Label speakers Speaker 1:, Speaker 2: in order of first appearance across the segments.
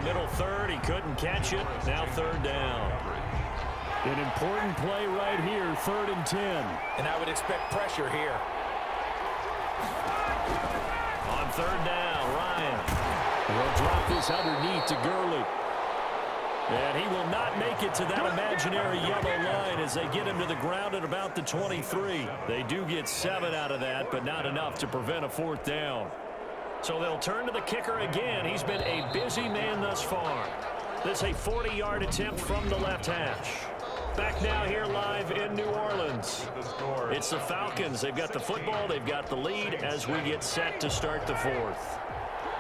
Speaker 1: middle third. He couldn't catch it. Now third down. An important play right here, 3rd and 10.
Speaker 2: And I would expect pressure here.
Speaker 1: On 3rd down, Ryan. He'll drop this underneath to Gurley. And he will not make it to that imaginary yellow line as they get him to the ground at about the 23. They do get 7 out of that, but not enough to prevent a 4th down. So they'll turn to the kicker again. He's been a busy man thus far. This is a 40-yard attempt from the left hash. Back now here live in New Orleans. It's the Falcons. They've got the football. They've got the lead as we get set to start the 4th.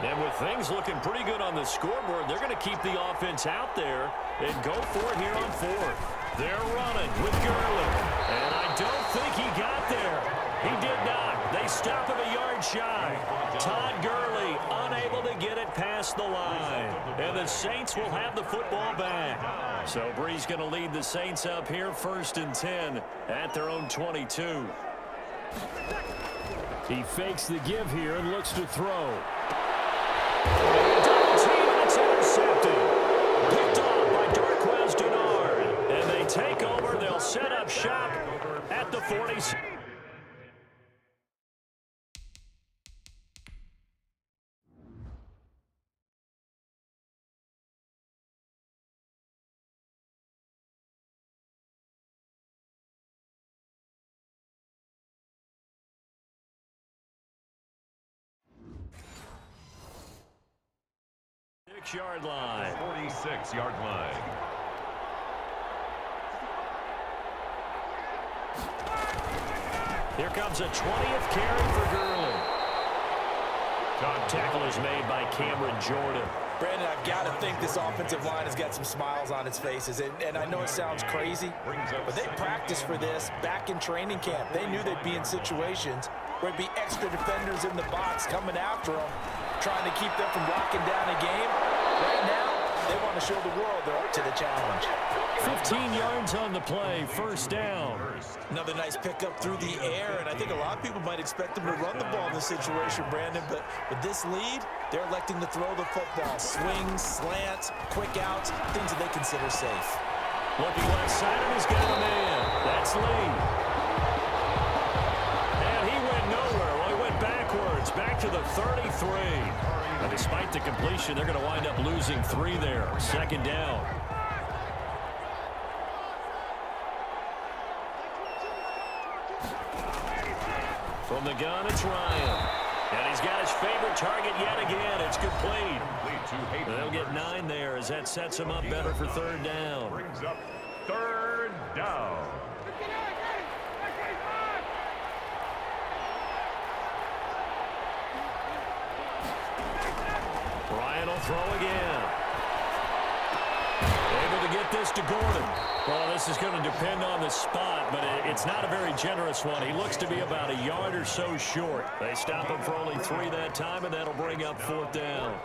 Speaker 1: And with things looking pretty good on the scoreboard, they're going to keep the offense out there and go for it here on 4th. They're running with Gurley. And I don't think he got there. He did not. They stop him a yard shy. Todd Gurley unable to get it past the line. And the Saints will have the football back. So Bree's going to lead the Saints up here 1st and 10 at their own 22. He fakes the give here and looks to throw. Double team, and it's intercepted. Picked off by Darquez Denard. And they take over. They'll set up shop at the 40. Yard line.
Speaker 3: 46-yard line.
Speaker 1: Here comes a 20th carry for Gurley. Tackle is made by Cameron Jordan.
Speaker 2: Brandon, I've got to think this offensive line has got some smiles on its faces. And I know it sounds crazy, but they practiced for this back in training camp. They knew they'd be in situations where it'd be extra defenders in the box coming after them, trying to keep them from locking down a game. Right now, they want to show the world they're up to the challenge.
Speaker 1: 15 yards on the play, 1st down.
Speaker 2: Another nice pickup through the air, and I think a lot of people might expect them to run the ball in this situation, Brandon, but with this lead, they're electing to throw the football. Swings, slants, quick outs, things that they consider safe.
Speaker 1: Looking left side, and he's got a man. That's Lee. And he went nowhere. Well, he went backwards, back to the 33. And despite the completion, they're going to wind up losing 3 there. 2nd down. From the gun, it's Ryan. And he's got his favorite target yet again. It's complete. They'll get 9 there as that sets him up better for 3rd down.
Speaker 3: Brings up 3rd down.
Speaker 1: Ryan will throw again. Able to get this to Gordon. Well, this is going to depend on the spot, but it's not a very generous one. He looks to be about a yard or so short. They stop him for only 3 that time, and that'll bring up 4th down.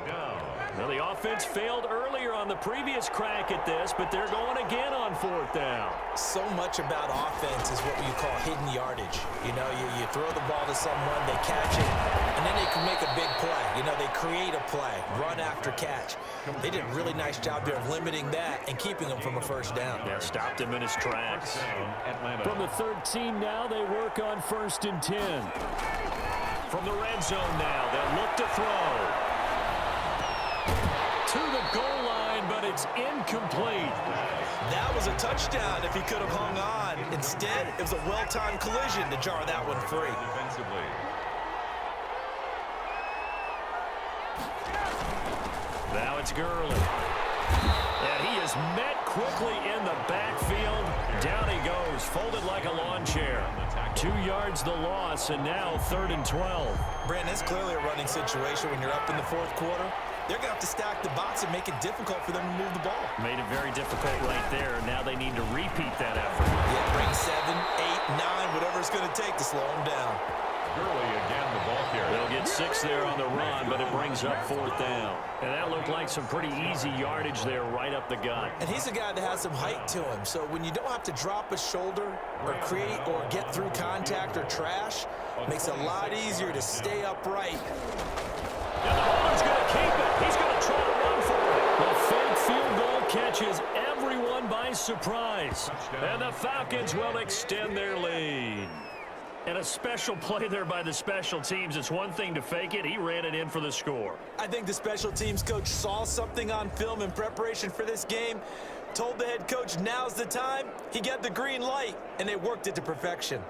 Speaker 1: Now, the offense failed earlier on the previous crack at this, but they're going again on 4th down.
Speaker 2: So much about offense is what you call hidden yardage. You know, you throw the ball to someone, they catch it, and then they can make a big play. You know, they create a play, run after catch. They did a really nice job there of limiting that and keeping him from a 1st down.
Speaker 1: Yeah, stopped him in his tracks. From the 13 now, they work on 1st and 10. From the red zone now, they'll look to throw. To the goal line, but it's incomplete.
Speaker 2: That was a touchdown if he could have hung on. Instead, it was a well-timed collision to jar that one free.
Speaker 3: Defensively.
Speaker 1: Now it's Gurley. And he is met quickly in the backfield. Down he goes, folded like a lawn chair. 2 yards the loss, and now 3rd and 12.
Speaker 2: Brandon, it's clearly a running situation when you're up in the 4th quarter. They're going to have to stack the box and make it difficult for them to move the ball.
Speaker 1: Made it very difficult right there. Now they need to repeat that effort.
Speaker 2: Yeah, bring 7, 8, 9, whatever it's going to take to slow them down.
Speaker 3: Gurley again, the ball carrier.
Speaker 1: They'll get 6 there on the run, but it brings up 4th down. And that looked like some pretty easy yardage there right up the gut.
Speaker 2: And he's a guy that has some height to him. So when you don't have to drop a shoulder or create or get through contact or trash, it makes it a lot easier to stay upright.
Speaker 1: And the holder's going to keep it. He's going to try to run for it. Well, surprise. And the Falcons will extend their lead. And a special play there by the special teams. It's one thing to fake it. He ran it in for the score.
Speaker 2: I think the special teams coach saw something on film in preparation for this game, told the head coach now's the time. He got the green light, and they worked it to perfection.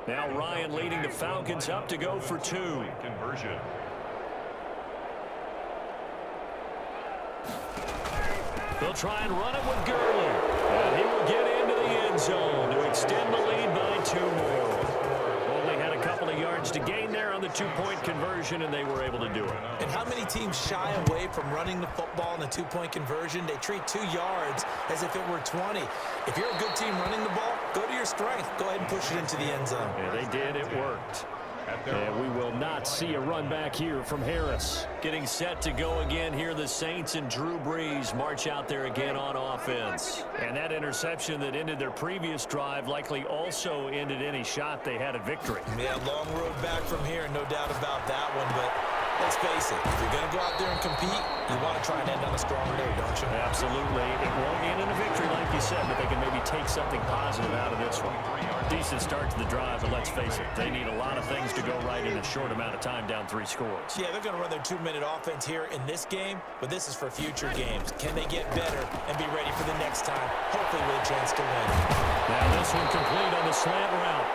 Speaker 1: Now Ryan leading the Falcons up to go for 2.
Speaker 3: Conversion.
Speaker 1: They'll try and run it with Gurley. And he will get into the end zone to extend the lead by 2 more. Only had a couple of yards to gain there on the 2-point conversion, and they were able to do it.
Speaker 2: And how many teams shy away from running the football in the 2-point conversion? They treat 2 yards as if it were 20. If you're a good team running the ball, go to your strength. Go ahead and push it into the end zone.
Speaker 1: Yeah, they did. It worked. And we will not see a run back here from Harris. Getting set to go again here. The Saints and Drew Brees march out there again on offense. And that interception that ended their previous drive likely also ended any shot they had at victory.
Speaker 2: Yeah, long road back from here, no doubt about that one. But let's face it, if you're going to go out there and compete, you want to try and end on a strong note, don't you?
Speaker 1: Absolutely. It won't end in a victory, like you said, but they can maybe take something positive out of this one. Decent start to the drive, but let's face it, they need a lot of things to go right in a short amount of time down 3 scores.
Speaker 2: Yeah, they're going to run their 2-minute offense here in this game, but this is for future games. Can they get better and be ready for the next time, hopefully with a chance to win?
Speaker 1: Now this one complete on the slant route.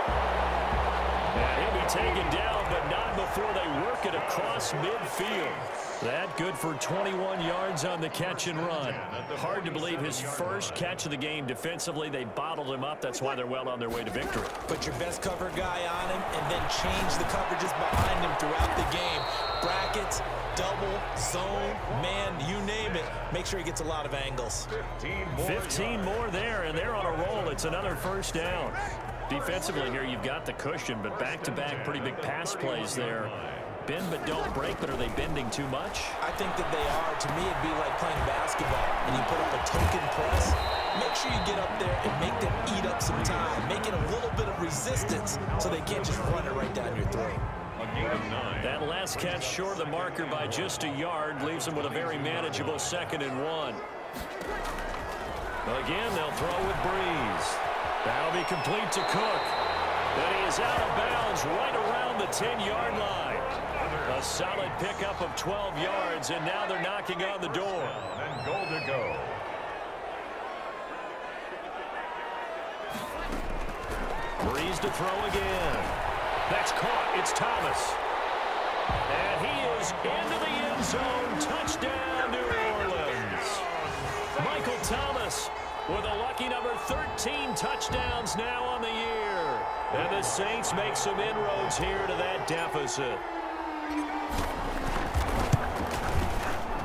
Speaker 1: Yeah, he'll be taken down, but not before they work it across midfield. That good for 21 yards on the catch and run. Hard to believe his first catch of the game defensively. They bottled him up. That's why they're well on their way to victory.
Speaker 2: Put your best cover guy on him and then change the coverages behind him throughout the game. Brackets, double, zone, man, you name it. Make sure he gets a lot of angles.
Speaker 1: 15 more there, and they're on a roll. It's another first down. Defensively here, you've got the cushion, but back-to-back pretty big pass plays there. Bend but don't break, but are they bending too much?
Speaker 2: I think that they are. To me, it'd be like playing basketball, and you put up a token press. Make sure you get up there and make them eat up some time. Make it a little bit of resistance so they can't just run it right down your throat.
Speaker 1: That last catch short of the marker by just a yard leaves them with a very manageable 2nd and 1. Again, they'll throw with Brees. That'll be complete to Cook. Then he is out of bounds right around the 10-yard line. A solid pickup of 12 yards, and now they're knocking on the door.
Speaker 3: And goal to go.
Speaker 1: Brees to throw again. That's caught. It's Thomas. And he is into the end zone. Touchdown, New Orleans. Michael Thomas with a lucky number 13 touchdowns now on the year. And the Saints make some inroads here to that deficit.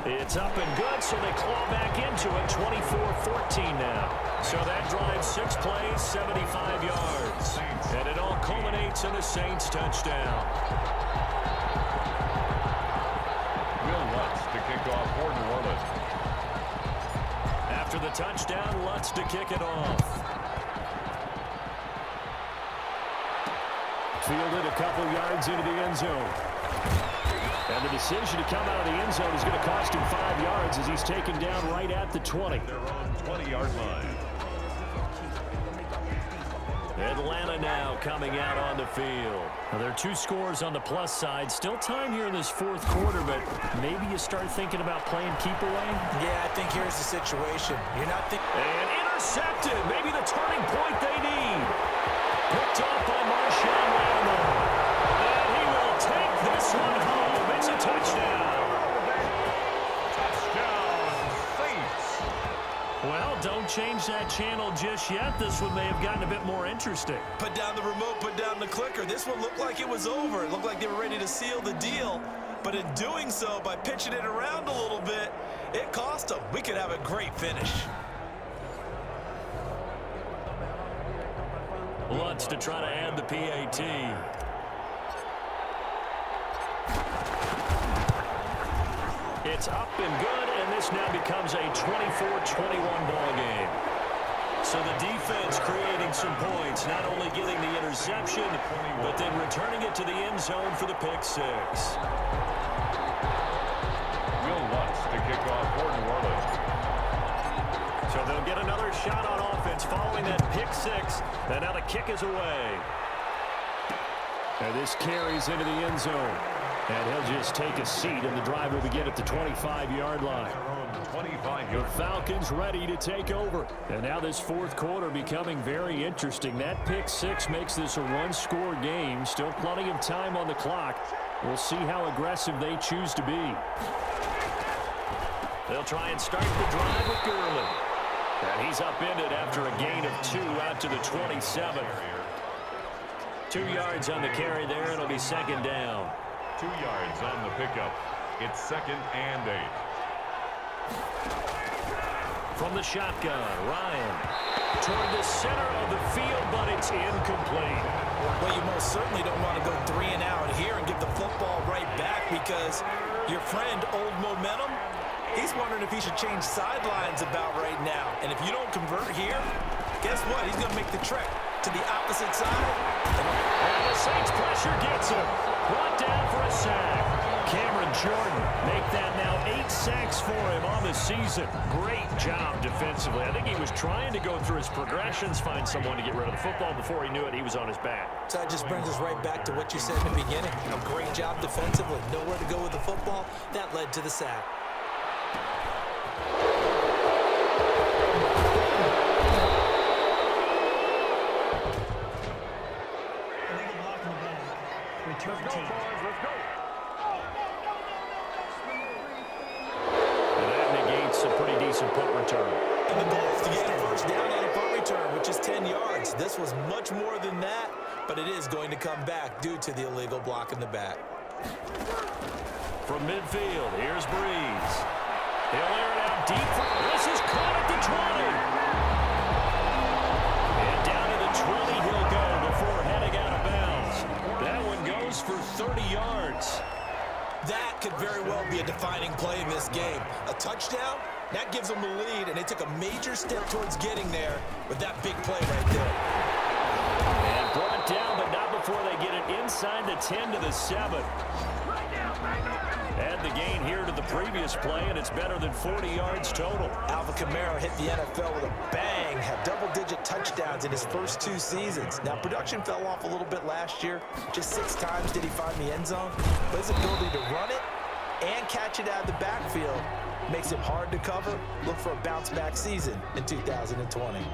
Speaker 1: It's up and good, so they claw back into it, 24-14 now. So that drives 6 plays, 75 yards. And it all culminates in a Saints touchdown.
Speaker 3: Will Lutz to kick off for New Orleans.
Speaker 1: After the touchdown, Lutz to kick it off. Fielded a couple yards into the end zone. And the decision to come out of the end zone is going to cost him 5 yards as he's taken down right at the 20.
Speaker 3: Their own 20-yard line.
Speaker 1: Atlanta now coming out on the field. Now, there are 2 scores on the plus side. Still time here in this 4th quarter, but maybe you start thinking about playing keep away.
Speaker 2: Yeah, I think here's the situation. You're not thinking...
Speaker 1: And intercepted. Maybe the turning point they need. Picked off by Marshawn Lattimore. And he will take this one home. It's a touchdown. Well, don't change that channel just yet. This one may have gotten a bit more interesting.
Speaker 2: Put down the remote, put down the clicker. This one looked like it was over. It looked like they were ready to seal the deal. But in doing so, by pitching it around a little bit, it cost them. We could have a great finish.
Speaker 1: Lutz to try to add the PAT. it's up and good, and this now becomes a 24-21 ball game. So the defense creating some points, not only getting the interception, but then returning it to the end zone for the pick six.
Speaker 3: Will Lutz to kick off for New Orleans.
Speaker 1: So they'll get another shot on offense following that pick six. And now the kick is away. And this carries into the end zone. And he'll just take a seat, and the drive will begin at the 25-yard line. The Falcons ready to take over. And now this fourth quarter becoming very interesting. That pick six makes this a one-score game. Still plenty of time on the clock. We'll see how aggressive they choose to be. They'll try and start the drive with Gurley. And he's upended after a gain of 2 out to the 27. 2 yards on the carry there. It'll be second down.
Speaker 3: 2 yards on the pickup. It's 2nd and 8.
Speaker 1: From the shotgun, Ryan toward the center of the field, but it's incomplete.
Speaker 2: Well, you most certainly don't want to go 3 and out here and give the football right back, because your friend, Old Momentum, he's wondering if he should change sidelines about right now. And if you don't convert here, guess what? He's going to make the trek to the opposite side.
Speaker 1: And the Saints pressure gets him. Brought down for a sack. Cameron Jordan make that now 8 sacks for him on the season. Great job defensively. I think he was trying to go through his progressions, find someone to get rid of the football. Before he knew it, he was on his back.
Speaker 2: So that just brings us right back to what you said in the beginning. A great job defensively. Nowhere to go with the football. That led to the sack.
Speaker 3: Let's go, boys. Let's go.
Speaker 1: And that negates a pretty decent punt return.
Speaker 2: And the goal is to get a first down on a punt return, which is 10 yards. This was much more than that, but it is going to come back due to the illegal block in the back.
Speaker 1: From midfield, here's Breeze. He'll air it out deep. This is caught at the 20. And down to the 20 he'll go before heading out of bounds. That one goes for 30 yards.
Speaker 2: That could very well be a defining play in this game. A touchdown, that gives them the lead, and they took a major step towards getting there with that big play right there.
Speaker 1: And brought down, but not before they get it inside the 10 to the 7. Add the gain here to the previous play, and it's better than 40 yards total.
Speaker 2: Alvin Kamara hit the NFL with a bang, had double-digit touchdowns in his first 2 seasons. Now, production fell off a little bit last year. Just 6 times did he find the end zone. But his ability to run it and catch it out of the backfield makes him hard to cover. Look for a bounce-back season in 2020.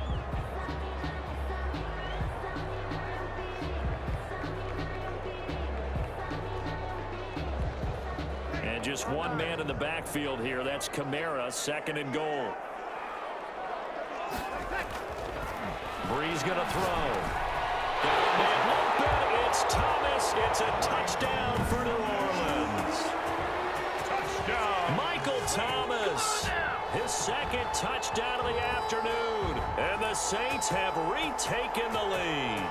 Speaker 1: Just one man in the backfield here. That's Kamara, 2nd and goal. Breeze going to throw. Got a man open. It's Thomas. It's a touchdown for New Orleans.
Speaker 3: Touchdown.
Speaker 1: Michael Thomas. His 2nd touchdown of the afternoon. And the Saints have retaken the lead.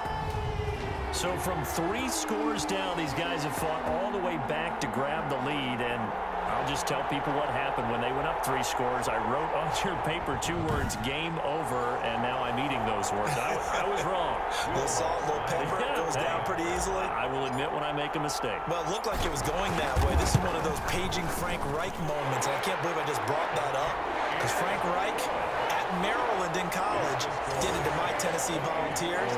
Speaker 1: So from 3 scores down, these guys have fought all the way back to grab the lead. And I'll just tell people what happened when they went up 3 scores. I wrote on your paper 2 words, game over, and now I'm eating those words. I was wrong.
Speaker 2: A little salt, a little pepper, it goes down pretty easily.
Speaker 1: I will admit when I make a mistake.
Speaker 2: Well, it looked like it was going that way. This is one of those paging Frank Reich moments, and I can't believe I just brought that up. Because Frank Reich, at Maryland in college, did it to my Tennessee Volunteers,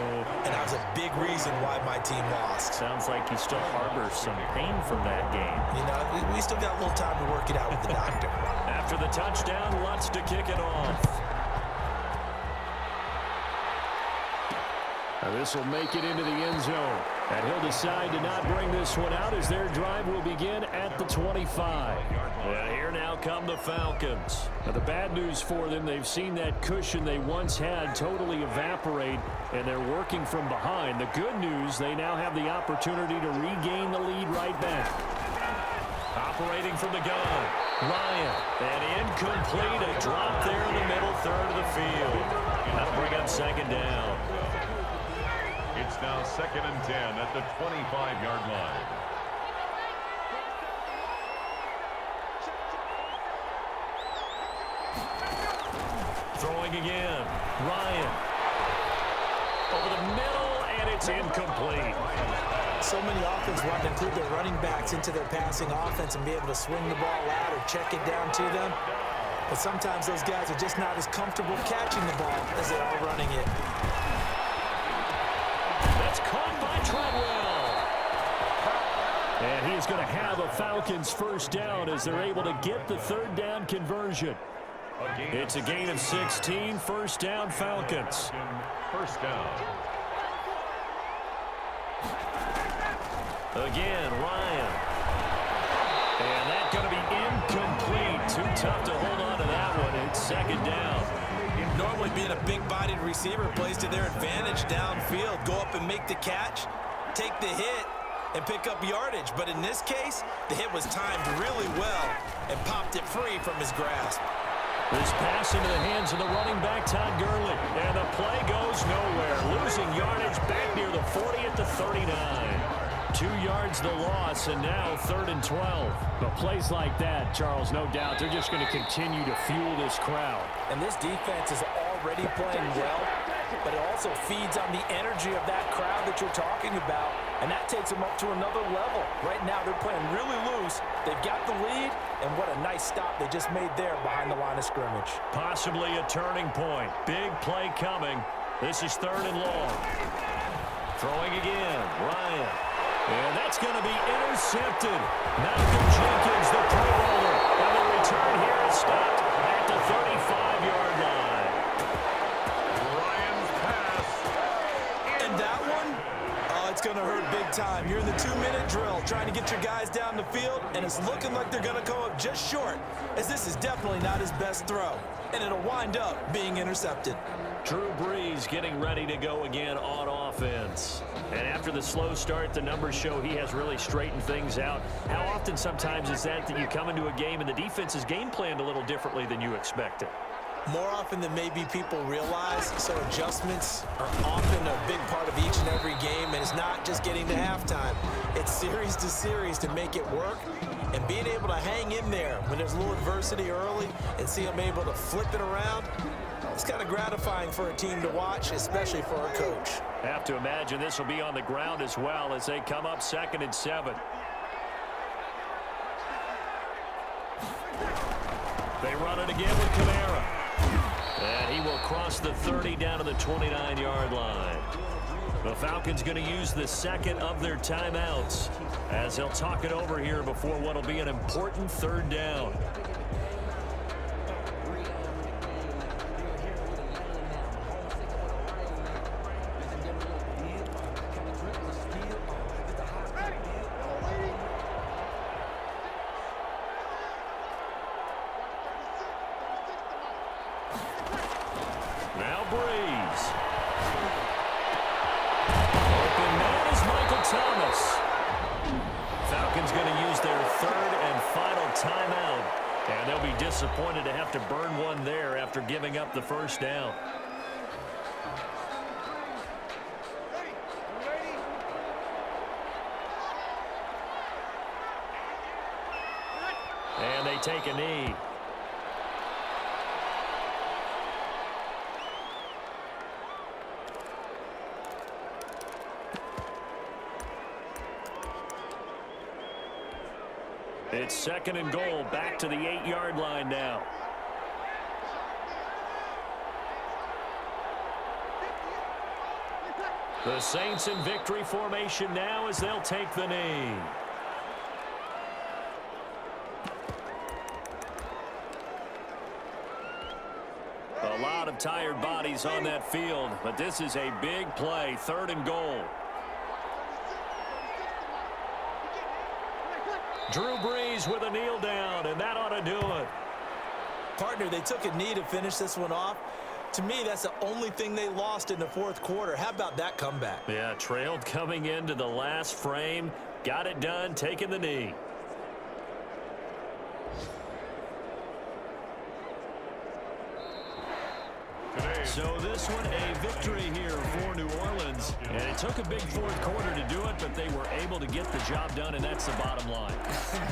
Speaker 2: and that was a big reason why my team lost.
Speaker 1: Sounds like you still harbor some pain from that game.
Speaker 2: You know, we still got a little time to work it out with the doctor.
Speaker 1: After the touchdown, Lutz to kick it off. Now this will make it into the end zone. And he'll decide to not bring this one out as their drive will begin at the 25. And here now come the Falcons. Now the bad news for them, they've seen that cushion they once had totally evaporate, and they're working from behind. The good news, they now have the opportunity to regain the lead right back. Operating from the gun, Ryan, and incomplete, a drop there in the middle third of the field. That'll bring up 2nd down.
Speaker 3: It's now 2nd and 10 at the 25-yard line.
Speaker 1: Throwing again. Ryan. Over the middle, and it's incomplete.
Speaker 2: So many offenses want to include their running backs into their passing offense and be able to swing the ball out or check it down to them. But sometimes those guys are just not as comfortable catching the ball as they are running it.
Speaker 1: That's caught by Treadwell. And he is going to have a Falcons first down as they're able to get the third down conversion. It's a gain of 16, first down Falcons.
Speaker 3: First down.
Speaker 1: Again, Ryan. And that's going to be incomplete. Too tough to hold on to that one. It's second down.
Speaker 2: Normally being a big-bodied receiver plays to their advantage downfield. Go up and make the catch, take the hit, and pick up yardage. But in this case, the hit was timed really well and popped it free from his grasp.
Speaker 1: This pass into the hands of the running back, Todd Gurley. And the play goes nowhere. Losing yardage back near the 40 at the 39. 2 yards the loss, and now 3rd and 12. But plays like that, Charles, no doubt, they're just going to continue to fuel this crowd.
Speaker 2: And this defense is already playing well, but it also feeds on the energy of that crowd that you're talking about, and that takes them up to another level. Right now, they're playing really loose. They've got the lead, and what a nice stop they just made there behind the line of scrimmage.
Speaker 1: Possibly a turning point. Big play coming. This is 3rd and long. Throwing again, Ryan. And that's going to be intercepted. Malcolm Jenkins, the play holder. And the return here is stopped at the 35-yard line.
Speaker 3: Ryan's pass.
Speaker 2: And that one, oh, it's going to hurt big time. You're in the 2-minute drill trying to get your guys down the field, and it's looking like they're going to come up just short, as this is definitely not his best throw. And it'll wind up being intercepted.
Speaker 1: Drew Brees getting ready to go again on offense. And after the slow start, the numbers show he has really straightened things out. How often sometimes is that you come into a game and the defense is game planned a little differently than you expected?
Speaker 2: More often than maybe people realize, so adjustments are often a big part of each and every game, and it's not just getting to halftime. It's series to series to make it work, and being able to hang in there when there's a little adversity early and see them able to flip it around, it's kind of gratifying for a team to watch, especially for a coach.
Speaker 1: Have to imagine this will be on the ground as well as they come up 2nd and 7. They run it again with Kamara. And he will cross the 30 down to the 29-yard line. The Falcons going to use the second of their timeouts as they'll talk it over here before what will be an important 3rd down. Now Brees. Open man is Michael Thomas. Falcons going to use their 3rd and final timeout. And they'll be disappointed to have to burn one there after giving up the first down. And they take a knee. It's 2nd and goal, back to the 8-yard line now. The Saints in victory formation now as they'll take the knee. A lot of tired bodies on that field, but this is a big play, 3rd and goal. Drew Brees with a kneel down, and that ought to do it.
Speaker 2: Partner, they took a knee to finish this one off. To me, that's the only thing they lost in the 4th quarter. How about that comeback?
Speaker 1: Yeah, trailed coming into the last frame. Got it done, taking the knee. So this one a victory here for New Orleans. And it took a big fourth quarter to do it, but they were able to get the job done, and that's the bottom line.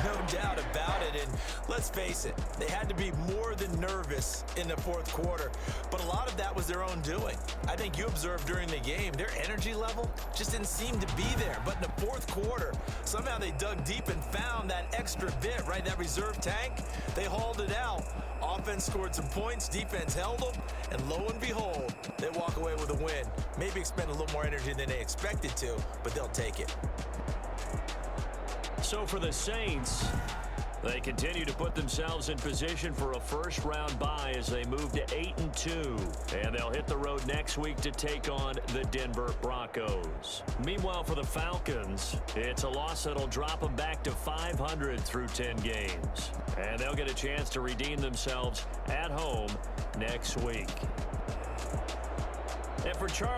Speaker 2: No doubt about it. And let's face it, they had to be more than nervous in the fourth quarter. But a lot of that was their own doing. I think you observed during the game, their energy level just didn't seem to be there. But in the fourth quarter, somehow they dug deep and found that extra bit, right? That reserve tank. They hauled it out. Offense scored some points, defense held them, and lo and behold, they walk away with a win. Maybe expend a little more energy than they expected to, but they'll take it.
Speaker 1: So for the Saints, they continue to put themselves in position for a first-round bye as they move to 8-2. And they'll hit the road next week to take on the Denver Broncos. Meanwhile, for the Falcons, it's a loss that'll drop them back to 500 through 10 games. And they'll get a chance to redeem themselves at home next week. And for Charles